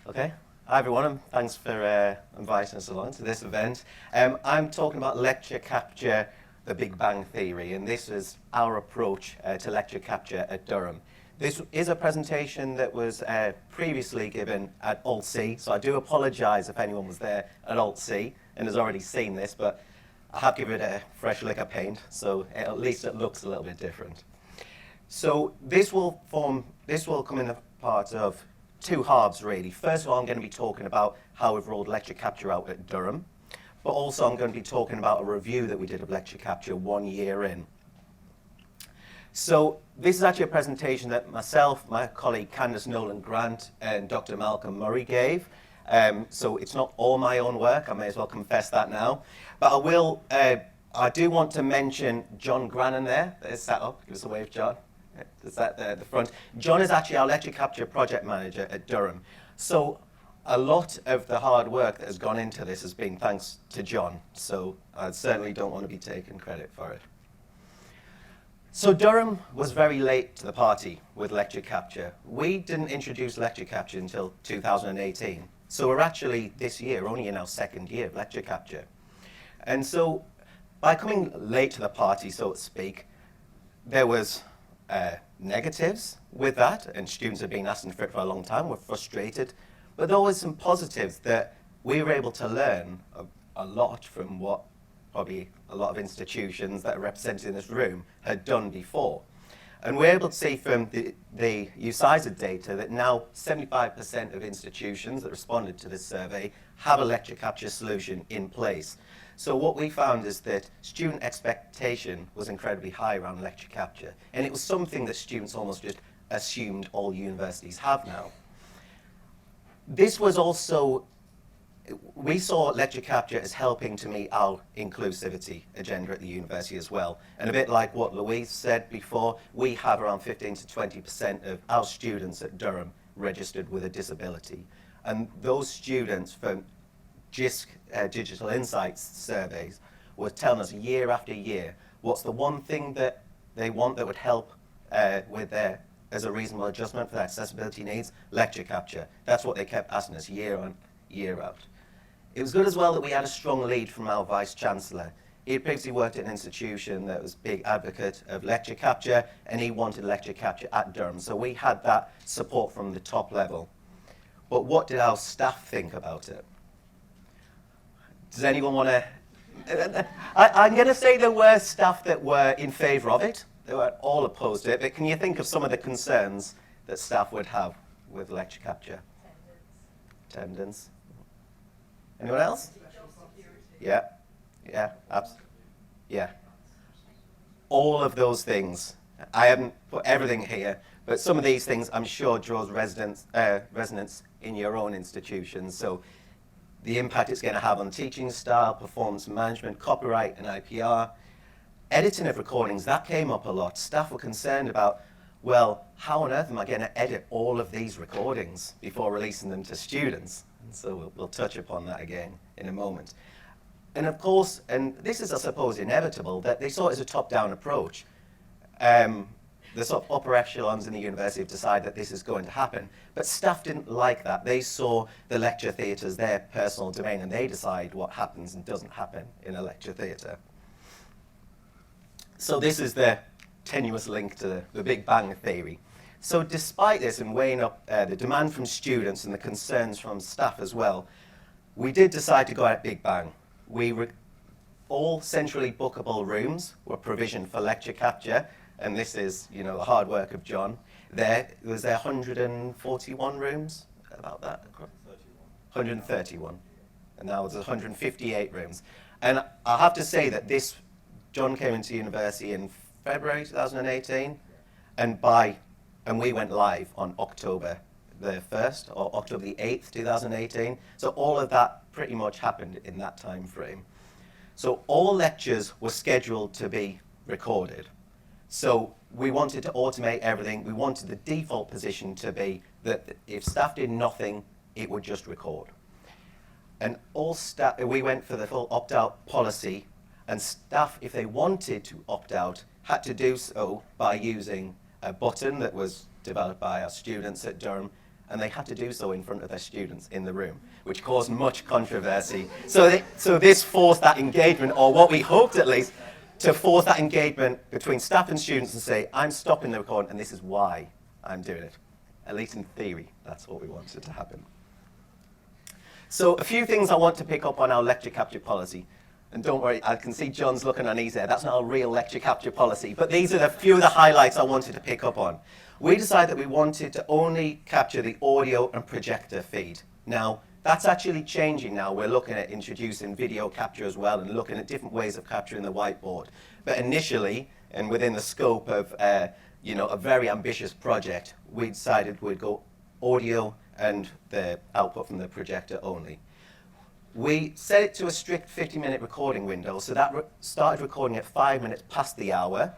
Okay. Hi everyone, and thanks for inviting us along to this event. I'm talking about lecture capture, the Big Bang Theory, and this is our approach to lecture capture at Durham. This is a presentation that was previously given at Alt-C, so I do apologise if anyone was there at Alt-C and has already seen this, but I have given it a fresh lick of paint, so at least it looks a little bit different. So this will come in a part of two halves, really. First of all, I'm going to be talking about how we've rolled lecture capture out at Durham, but also I'm going to be talking about a review that we did of lecture capture 1 year in. So this is actually a presentation that myself, my colleague Candice Nolan-Grant, and Dr. Malcolm Murray gave. So it's not all my own work, I may as well confess that now. But I do want to mention John Grannon there, that is sat up. Give us a wave, John. Is that there at the front? John is actually our lecture capture project manager at Durham. So a lot of the hard work that has gone into this has been thanks to John. So I certainly don't want to be taking credit for it. So Durham was very late to the party with lecture capture. We didn't introduce lecture capture until 2018. So we're actually this year only in our second year of lecture capture. And so by coming late to the party, so to speak, there was negatives with that, and students have been asking for it for a long time. We're frustrated, but there was some positives that we were able to learn a lot from what probably a lot of institutions that are represented in this room had done before. And we're able to see from the UCISA data that now 75% of institutions that responded to this survey have a lecture capture solution in place. So what we found is that student expectation was incredibly high around lecture capture, and it was something that students almost just assumed all universities have now. This was also, we saw lecture capture as helping to meet our inclusivity agenda at the university as well. And a bit like what Louise said before, we have around 15 to 20% of our students at Durham registered with a disability. And those students from JISC Digital Insights surveys were telling us year after year what's the one thing that they want that would help with their, as a reasonable adjustment for their accessibility needs, lecture capture. That's what they kept asking us year on, year out. It was good as well that we had a strong lead from our Vice Chancellor. He had previously worked at an institution that was a big advocate of lecture capture, and he wanted lecture capture at Durham. So we had that support from the top level. But what did our staff think about it? Does anyone want to? I'm going to say there were staff that were in favour of it. They weren't all opposed to it, but can you think of some of the concerns that staff would have with lecture capture? Attendance. Anyone else? Yeah, absolutely. Yeah. All of those things. I haven't put everything here, but some of these things I'm sure draws resonance in your own institutions. So the impact it's going to have on teaching style, performance management, copyright and IPR. Editing of recordings, that came up a lot. Staff were concerned about, well, how on earth am I going to edit all of these recordings before releasing them to students? And so we'll touch upon that again in a moment. And of course, and this is, I suppose, inevitable, that they saw it as a top-down approach. The sort of upper echelons in the university have decided that this is going to happen. But staff didn't like that. They saw the lecture theatre as their personal domain, and they decide what happens and doesn't happen in a lecture theatre. So this is the tenuous link to the Big Bang Theory. So despite this, and weighing up the demand from students and the concerns from staff as well, we did decide to go at Big Bang. All centrally bookable rooms were provisioned for lecture capture, and this is, you know, the hard work of John. There was 141 rooms, about that? 131. And now there's 158 rooms. And I have to say that John came into university in February 2018, and we went live on October the 1st, or October the 8th, 2018. So all of that pretty much happened in that time frame. So all lectures were scheduled to be recorded. So we wanted to automate everything. We wanted the default position to be that if staff did nothing, it would just record. And all staff, we went for the full opt-out policy, and staff, if they wanted to opt out, had to do so by using a button that was developed by our students at Durham and they had to do so in front of their students in the room, which caused much controversy. So this forced that engagement, or what we hoped at least, to force that engagement between staff and students and say, I'm stopping the recording, and this is why I'm doing it. At least in theory, that's what we wanted to happen. So a few things I want to pick up on our lecture capture policy. And don't worry, I can see John's looking uneasy there. That's not a real lecture capture policy. But these are a few of the highlights I wanted to pick up on. We decided that we wanted to only capture the audio and projector feed. Now, that's actually changing now. We're looking at introducing video capture as well and looking at different ways of capturing the whiteboard. But initially, and within the scope of a very ambitious project, we decided we'd go audio and the output from the projector only. We set it to a strict 50-minute recording window, so that started recording at 5 minutes past the hour,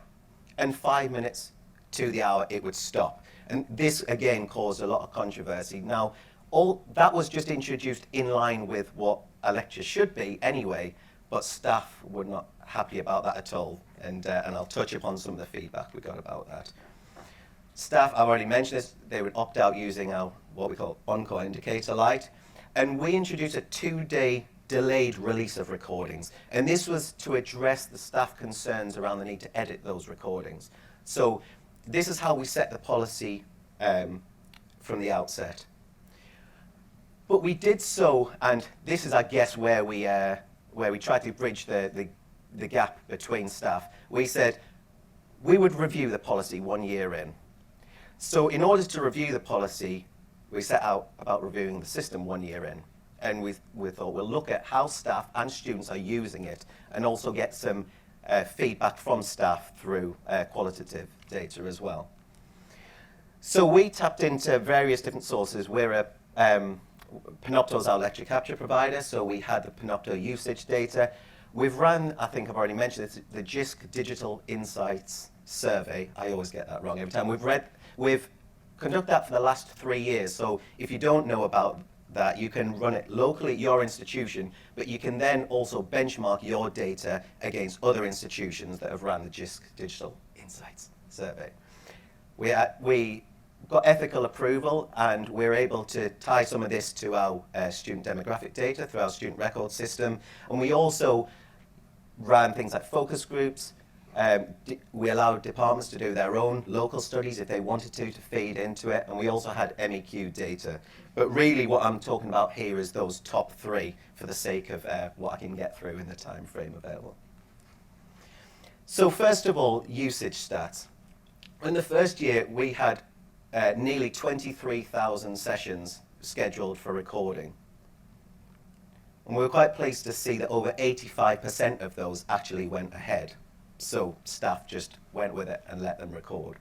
and 5 minutes to the hour it would stop. And this, again, caused a lot of controversy. Now, all that was just introduced in line with what a lecture should be anyway, but staff were not happy about that at all, and I'll touch upon some of the feedback we got about that. Staff, I've already mentioned this, they would opt out using our, what we call Encore indicator light, and we introduced a 2-day delayed release of recordings, and this was to address the staff concerns around the need to edit those recordings. So this is how we set the policy from the outset. But we did so, and this is, I guess, where we tried to bridge the gap between staff. We said we would review the policy 1 year in. So in order to review the policy, we set out about reviewing the system 1 year in. And we thought we'll look at how staff and students are using it and also get some feedback from staff through qualitative data as well. So we tapped into various different sources. We're Panopto's our lecture capture provider, so we had the Panopto usage data. We've run, I think I've already mentioned it, the JISC Digital Insights Survey. I always get that wrong every time. We've conducted that for the last 3 years, so if you don't know about that, you can run it locally at your institution, but you can then also benchmark your data against other institutions that have run the JISC Digital Insights Survey. We got ethical approval, and we're able to tie some of this to our student demographic data through our student record system. And we also ran things like focus groups. We allowed departments to do their own local studies if they wanted to feed into it. And we also had MEQ data. But really what I'm talking about here is those top 3 for the sake of what I can get through in the time frame available. So first of all, usage stats. In the first year, we had nearly 23,000 sessions scheduled for recording. And we were quite pleased to see that over 85% of those actually went ahead. So staff just went with it and let them record.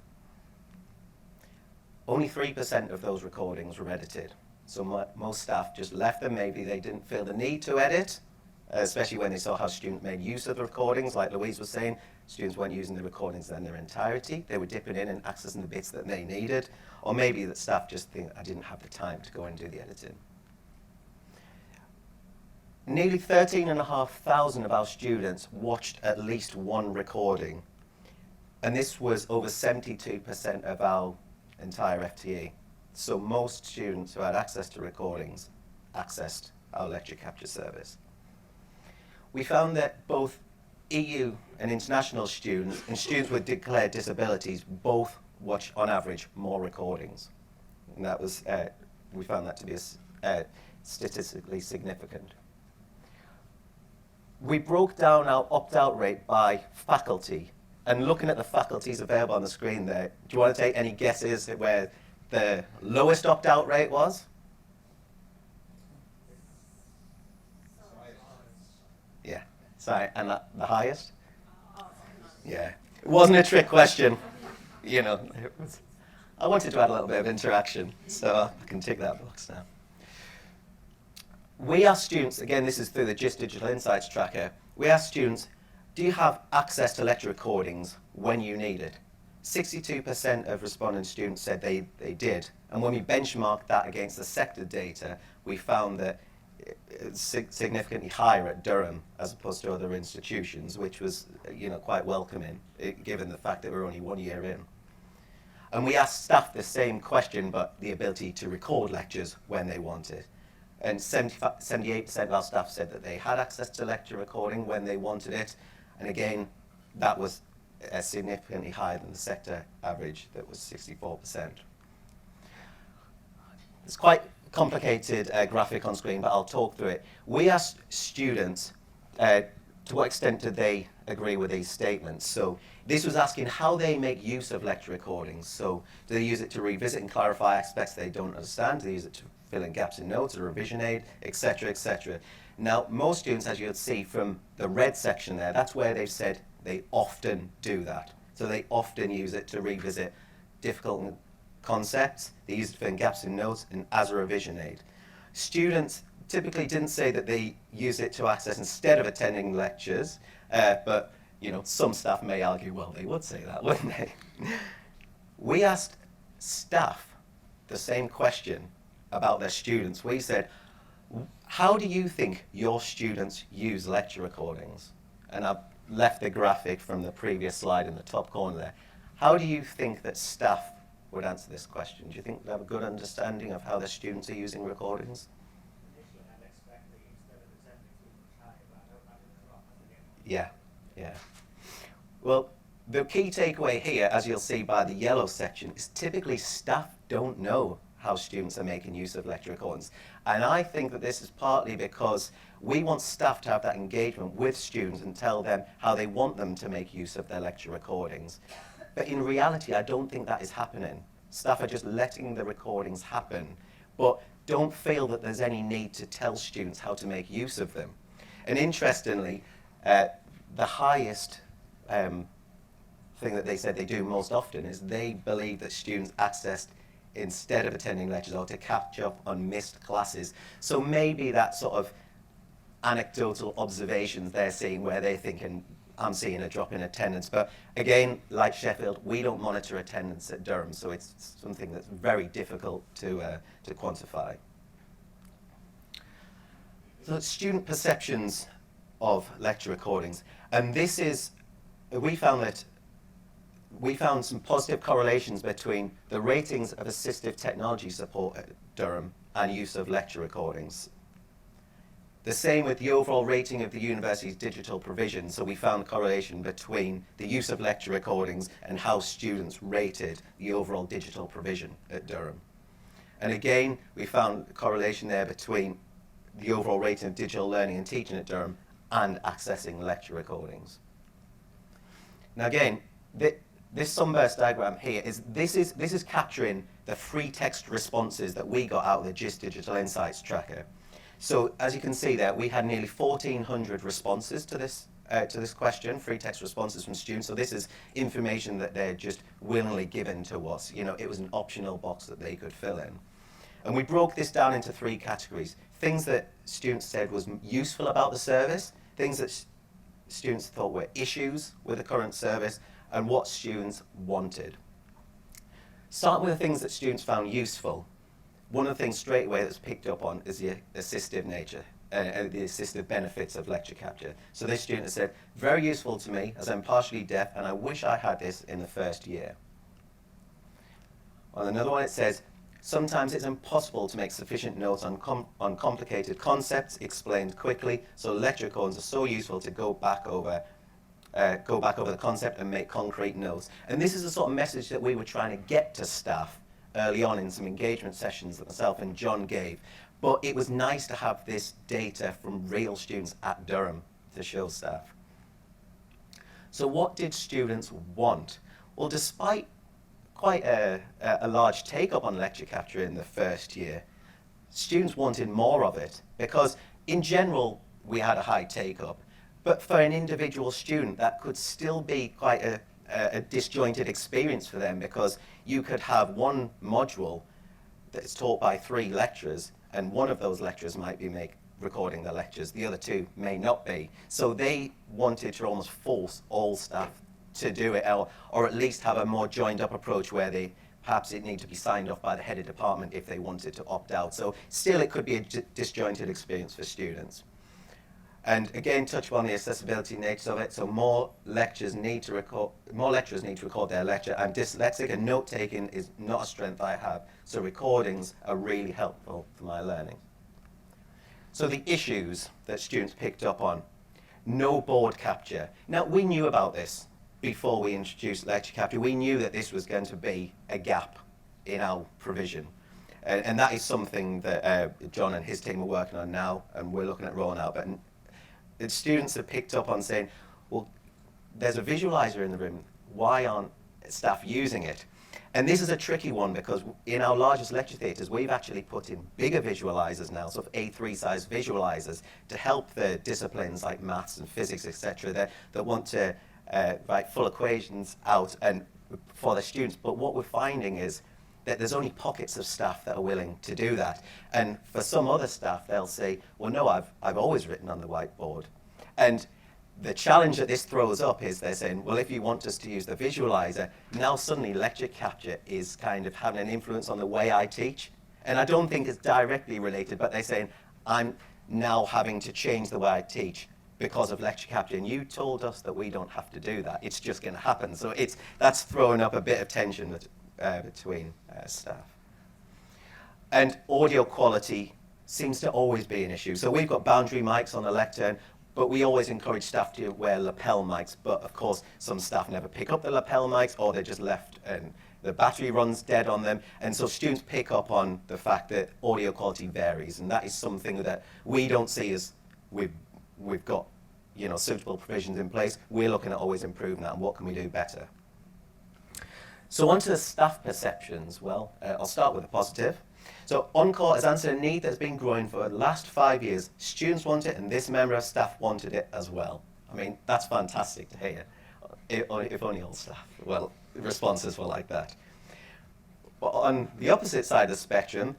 Only 3% of those recordings were edited. So most staff just left them. Maybe they didn't feel the need to edit, especially when they saw how students made use of the recordings. Like Louise was saying, students weren't using the recordings in their entirety. They were dipping in and accessing the bits that they needed. Or maybe that staff just think, I didn't have the time to go and do the editing. Nearly 13,500 of our students watched at least one recording. And this was over 72% of our entire FTE. So most students who had access to recordings accessed our lecture capture service. We found that both EU and international students and students with declared disabilities both watch, on average, more recordings. And that was, we found that to be statistically significant. We broke down our opt-out rate by faculty. And looking at the faculties available on the screen there, do you want to take any guesses at where the lowest opt-out rate was? Yeah, sorry, and the highest? Yeah, it wasn't a trick question. You know, I wanted to add a little bit of interaction, so I can tick that box now. We asked students, again, this is through the JISC Digital Insights Tracker, we asked students, do you have access to lecture recordings when you need it? 62% of responding students said they did. And when we benchmarked that against the sector data, we found that it's significantly higher at Durham as opposed to other institutions, which was quite welcoming, given the fact that we're only 1 year in. And we asked staff the same question, but the ability to record lectures when they want it. And 78% of our staff said that they had access to lecture recording when they wanted it. And again, that was significantly higher than the sector average, that was 64%. It's quite a complicated graphic on screen, but I'll talk through it. We asked students to what extent do they agree with these statements. So this was asking how they make use of lecture recordings. So do they use it to revisit and clarify aspects they don't understand? Do they use it to fill in gaps in notes or revision aid, etc., etc.? Now, most students, as you'll see from the red section there, that's where they've said they often do that. So they often use it to revisit difficult concepts. They use it to fill in gaps in notes and as a revision aid. Students typically didn't say that they use it to access instead of attending lectures, but some staff may argue, well, they would say that, wouldn't they? We asked staff the same question about their students. We said, how do you think your students use lecture recordings? And I've left the graphic from the previous slide in the top corner there. How do you think that staff would answer this question? Do you think they have a good understanding of how their students are using recordings? Yeah. Well, the key takeaway here, as you'll see by the yellow section, is typically staff don't know how students are making use of lecture recordings. And I think that this is partly because we want staff to have that engagement with students and tell them how they want them to make use of their lecture recordings. But in reality, I don't think that is happening. Staff are just letting the recordings happen, but don't feel that there's any need to tell students how to make use of them. And interestingly, the highest thing that they said they do most often is they believe that students accessed instead of attending lectures or to catch up on missed classes. So maybe that sort of anecdotal observations they're seeing where they're thinking, I'm seeing a drop in attendance. But again, like Sheffield, we don't monitor attendance at Durham, so it's something that's very difficult to quantify. So student perceptions of lecture recordings. And this is, we found some positive correlations between the ratings of assistive technology support at Durham and use of lecture recordings. The same with the overall rating of the university's digital provision. So we found correlation between the use of lecture recordings and how students rated the overall digital provision at Durham. And again, we found a correlation there between the overall rating of digital learning and teaching at Durham and accessing lecture recordings. Now again, this sunburst diagram here this is capturing the free text responses that we got out of the GIST Digital Insights tracker. So as you can see there, we had nearly 1,400 responses to this question, free text responses from students. So this is information that they're just willingly given to us. It was an optional box that they could fill in. And we broke this down into 3 categories. Things that students said was useful about the service, things that students thought were issues with the current service, and what students wanted. Starting with the things that students found useful, one of the things straight away that's picked up on is the assistive nature, the assistive benefits of lecture capture. So this student has said, very useful to me as I'm partially deaf and I wish I had this in the first year. On another one it says, sometimes it's impossible to make sufficient notes on complicated concepts explained quickly, so lecture recordings are so useful to go back over the concept and make concrete notes. And this is the sort of message that we were trying to get to staff early on in some engagement sessions that myself and John gave. But it was nice to have this data from real students at Durham to show staff. So what did students want? Well, despite quite a large take-up on lecture capture in the first year, students wanted more of it because in general we had a high take-up, but for an individual student that could still be quite a disjointed experience for them, because you could have one module that's taught by 3 lecturers and one of those lecturers might be recording the lectures, the other 2 may not be. So they wanted to almost force all staff to do it, or at least have a more joined up approach where perhaps it need to be signed off by the head of department if they wanted to opt out. So still it could be a disjointed experience for students. And again, touch upon the accessibility nature of it. So more lecturers need to record their lecture. I'm dyslexic and note taking is not a strength I have. So recordings are really helpful for my learning. So the issues that students picked up on: no board capture. Now, we knew about this before we introduced lecture capture. We knew that this was going to be a gap in our provision. And that is something that John and his team are working on now, and we're looking at rolling out. But the students have picked up on saying, well, there's a visualizer in the room. Why aren't staff using it? And this is a tricky one, because in our largest lecture theatres, we've actually put in bigger visualizers now, sort of A3 size visualizers, to help the disciplines like maths and physics, etc., that want to write full equations out and for the students. But what we're finding is that there's only pockets of staff that are willing to do that. And for some other staff, they'll say, well, no, I've always written on the whiteboard. And the challenge that this throws up is they're saying, well, if you want us to use the visualizer, now suddenly lecture capture is kind of having an influence on the way I teach. And I don't think it's directly related, but they're saying, I'm now having to change the way I teach because of lecture capture. And you told us that we don't have to do that. It's just going to happen. So that's throwing up a bit of tension between staff. And audio quality seems to always be an issue. So we've got boundary mics on the lectern, but we always encourage staff to wear lapel mics. But of course, some staff never pick up the lapel mics, or they're just left and the battery runs dead on them. And so students pick up on the fact that audio quality varies. And that is something that we don't see as we've got, suitable provisions in place. We're looking at always improving that, and what can we do better? So on to the staff perceptions. Well, I'll start with the positive. So Encore has answered a need that's been growing for the last 5 years. Students want it, and this member of staff wanted it as well. I mean, that's fantastic to hear. If only all staff, responses were like that. But on the opposite side of the spectrum,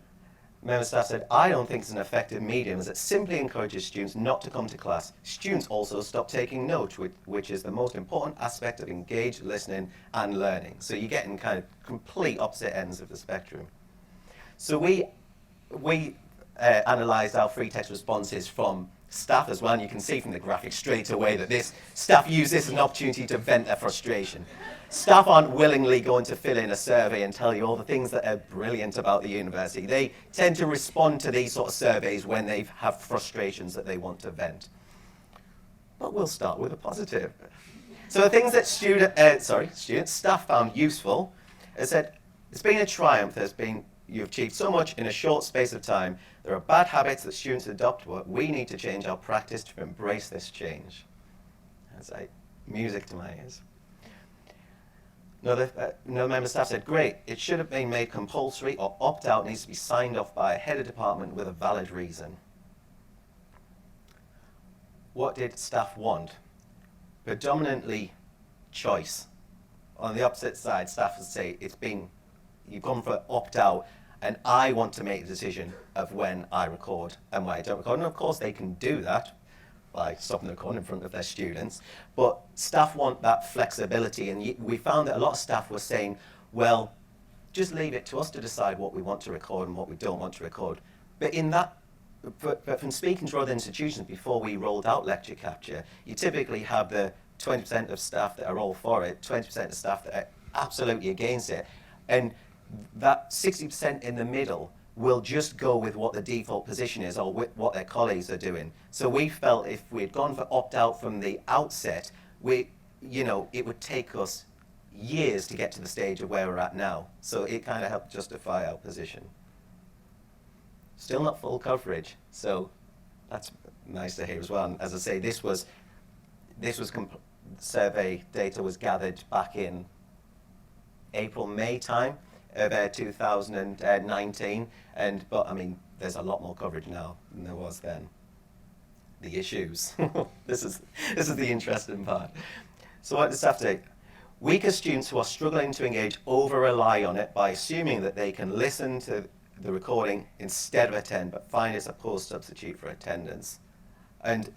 member staff said, I don't think it's an effective medium, as it simply encourages students not to come to class. Students also stop taking notes, which is the most important aspect of engaged listening and learning. So you're getting kind of complete opposite ends of the spectrum. So we analysed our free text responses from staff as well, and you can see from the graphic straight away that staff use this as an opportunity to vent their frustration. Staff aren't willingly going to fill in a survey and tell you all the things that are brilliant about the university. They tend to respond to these sort of surveys when they have frustrations that they want to vent. But we'll start with a positive. So the things that staff found useful, is that it's been a triumph. You've achieved so much in a short space of time. There are bad habits that students adopt, but we need to change our practice to embrace this change. That's like music to my ears. Another member of staff said, great, it should have been made compulsory, or opt-out needs to be signed off by a head of department with a valid reason. What did staff want? Predominantly choice. On the opposite side, staff would say, you've gone for opt-out, and I want to make the decision of when I record and when I don't record. And of course they can do that by stopping the recording in front of their students, but staff want that flexibility, and we found that a lot of staff were saying, well, just leave it to us to decide what we want to record and what we don't want to record. But from speaking to other institutions before we rolled out lecture capture, you typically have the 20% of staff that are all for it, 20% of staff that are absolutely against it, and that 60% in the middle will just go with what the default position is or with what their colleagues are doing. So we felt if we had gone for opt-out from the outset, it would take us years to get to the stage of where we're at now. So it kind of helped justify our position. Still not full coverage, so that's nice to hear as well. And as I say, survey data was gathered back in April, May time of 2019, but I mean, there's a lot more coverage now than there was then. The issues. This is the interesting part. So what does staff say? Weaker students who are struggling to engage over-rely on it by assuming that they can listen to the recording instead of attend, but find it's a poor substitute for attendance. And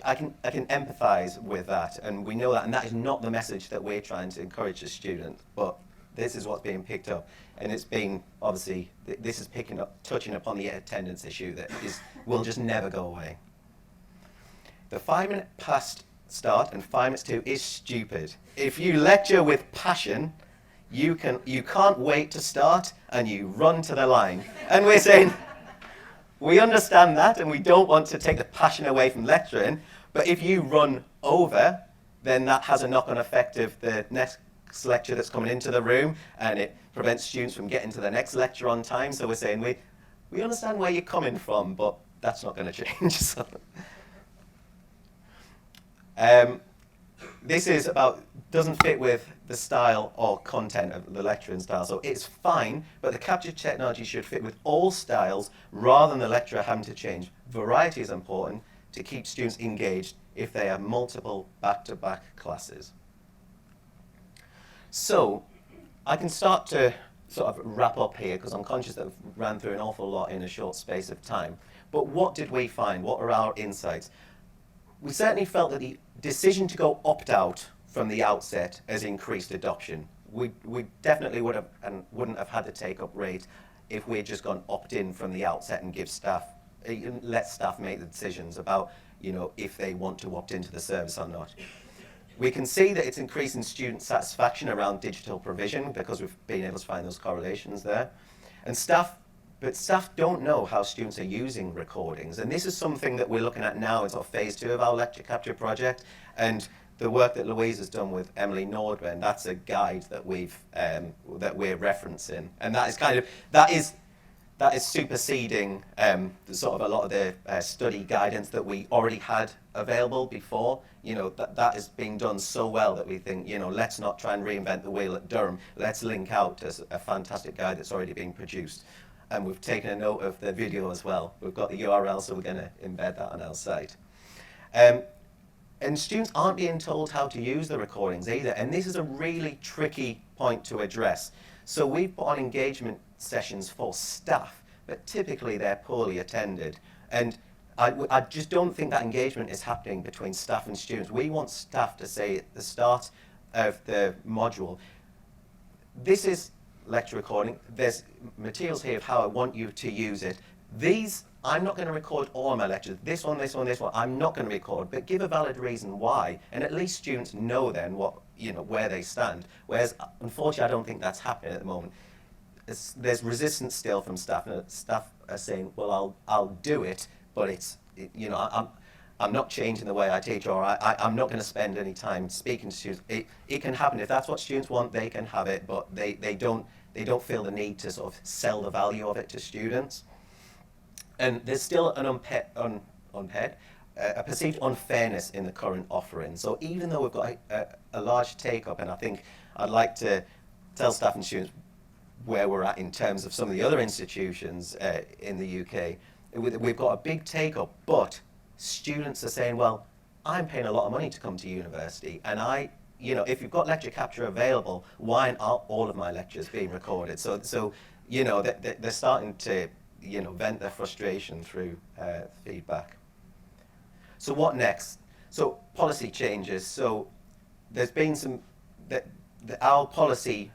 I can empathize with that, and we know that, and that is not the message that we're trying to encourage the student, but this is what's being picked up, and it's being, obviously, this is touching upon the attendance issue that will just never go away. the 5 minute past start and 5 minutes to is stupid. If you lecture with passion, you can't wait to start and you run to the line. And we're saying, we understand that and we don't want to take the passion away from lecturing, but if you run over, then that has a knock-on effect of the next lecture that's coming into the room, and it prevents students from getting to the next lecture on time. So we're saying, we understand where you're coming from, but that's not going to change. So, this is doesn't fit with the style or content of the lecturing style. So it's fine, but the capture technology should fit with all styles rather than the lecturer having to change. Variety is important to keep students engaged if they have multiple back-to-back classes. So I can start to sort of wrap up here because I'm conscious that I've ran through an awful lot in a short space of time. But what did we find? What are our insights? We certainly felt that the decision to go opt-out from the outset has increased adoption. We definitely wouldn't have had the take-up rate if we had just gone opt-in from the outset and let staff make the decisions about, if they want to opt into the service or not. We can see that it's increasing student satisfaction around digital provision because we've been able to find those correlations there. But staff don't know how students are using recordings. And this is something that we're looking at now in sort of phase 2 of our lecture capture project. And the work that Louise has done with Emily Nordman, that's a guide that we're referencing. And that is superseding sort of a lot of the study guidance that we already had available before. That is being done so well that we think, let's not try and reinvent the wheel at Durham. Let's link out to a fantastic guide that's already being produced. And we've taken a note of the video as well. We've got the URL, so we're going to embed that on our site. And students aren't being told how to use the recordings either. And this is a really tricky point to address. So we've put on engagement sessions for staff, but typically they're poorly attended. And I just don't think that engagement is happening between staff and students. We want staff to say at the start of the module, this is lecture recording, there's materials here of how I want you to use it. I'm not going to record all of my lectures. This one, I'm not going to record, but give a valid reason why, and at least students know then where they stand. Whereas, unfortunately, I don't think that's happening at the moment. There's resistance still from staff, and staff are saying, well, I'll do it, but I'm not changing the way I teach, or I'm not going to spend any time speaking to students. It can happen. If that's what students want, they can have it, but they don't feel the need to sort of sell the value of it to students. And there's still a perceived unfairness in the current offering. So even though we've got a large take-up, and I think I'd like to tell staff and students where we're at in terms of some of the other institutions in the UK, we've got a big take-up, but students are saying, well, I'm paying a lot of money to come to university, and if you've got lecture capture available, why aren't all of my lectures being recorded? So they're starting to vent their frustration through feedback. So what next? So policy changes. So there's been our policy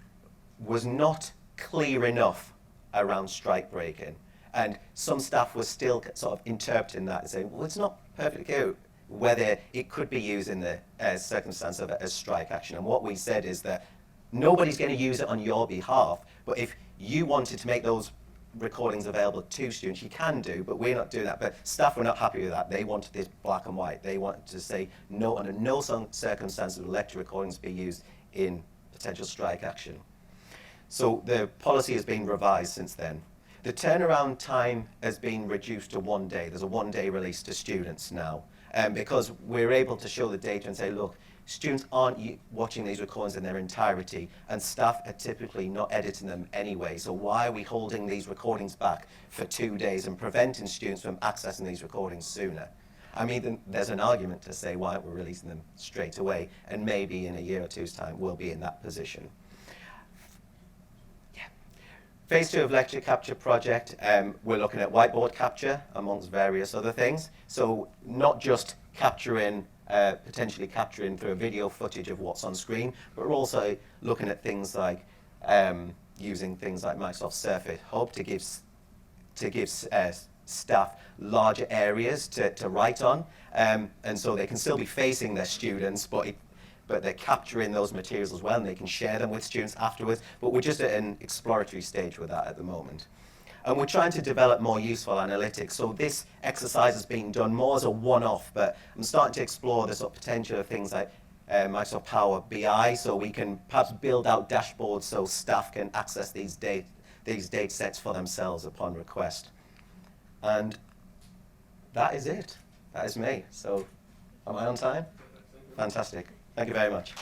was not clear enough around strike breaking. And some staff were still sort of interpreting that and saying, well, it's not perfectly clear whether it could be used in the circumstance of a strike action. And what we said is that nobody's going to use it on your behalf, but if you wanted to make those recordings available to students, you can do, but we're not doing that. But staff were not happy with that. They wanted this black and white. They wanted to say, no, under no circumstances will lecture recordings be used in potential strike action. So the policy has been revised since then. The turnaround time has been reduced to 1 day. There's a 1-day release to students now, because we're able to show the data and say, look, students aren't watching these recordings in their entirety, and staff are typically not editing them anyway. So why are we holding these recordings back for 2 days and preventing students from accessing these recordings sooner? I mean, there's an argument to say, why aren't we releasing them straight away? And maybe in a year or two's time, we'll be in that position. Phase 2 of lecture capture project, we're looking at whiteboard capture amongst various other things. So not just capturing, potentially capturing through a video footage of what's on screen, but we're also looking at things like using things like Microsoft Surface Hub to give staff larger areas to write on, and so they can still be facing their students, but they're capturing those materials as well, and they can share them with students afterwards. But we're just at an exploratory stage with that at the moment. And we're trying to develop more useful analytics. So this exercise is being done more as a one-off, but I'm starting to explore the sort of potential of things like Microsoft Power BI, so we can perhaps build out dashboards so staff can access these data sets for themselves upon request. And that is it. That is me. So am I on time? Fantastic. Thank you very much.